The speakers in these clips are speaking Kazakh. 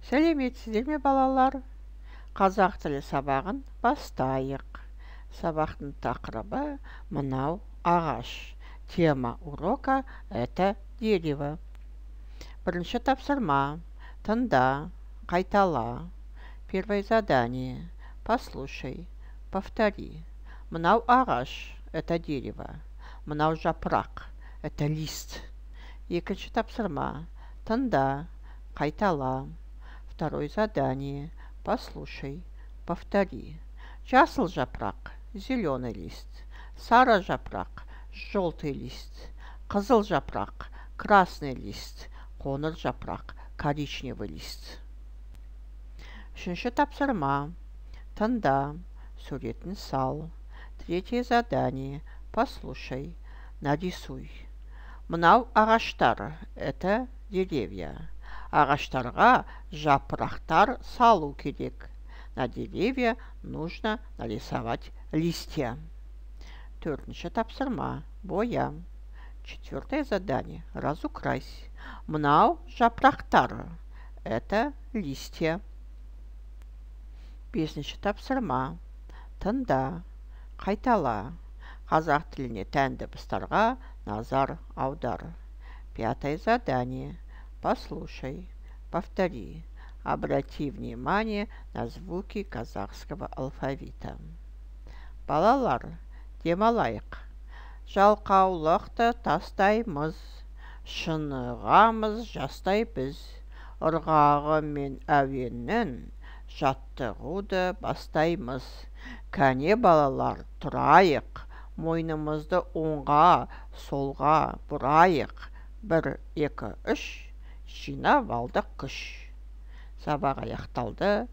Сәлеметсіздер ме, балалар? Қазақ тілі сабағын бастайық. Сабақтың тақырыбы мынау ағаш. Тема урока – это дерево. Бірінші тапсырма. Тыңда, қайтала. Первое задание. Послушай, повтори. Мынау ағаш – это дерево. Мынау жапырақ – это лист. Екінші тапсырма. Тыңда, қайтала. Второе задание. Послушай, повтори. Жасыл жапырақ, зеленый лист. Сары жапырақ, желтый лист. Қызыл жапырақ, красный лист. Қоңыр жапырақ, коричневый лист. Үшінші тапсырма. Тыңда, суретін сал. Третье задание. Послушай, нарисуй. Мынау ағаштар, это деревья. Ағаштарға жапырақтар салу керек. На деревья нужно нарисовать листья. Төртінші тапсырма. Боя. Четвертое задание. Разукрась. Мынау жапырақтар. Это листья. Бесінші тапсырма. Тыңда. Қайтала. Қазақ тіліне тән дыбыстарға назар аудар. Пятое задание. Послушай, повтори. Обрати внимание на звуки казахского алфавита. Балалар, демалайық. Жалқаулықты тастаймыз. Шынығамыз жастай біз. Ырғағы мен әуеннің жаттығуды бастаймыз. Кәне балалар, тұрайық. Мойнымызды оңға, солға бұрайық. 1, 2, 3. Жинап алдық күш. Сабақ аяқталды.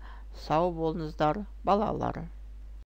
Сау болыңыздар, балалар.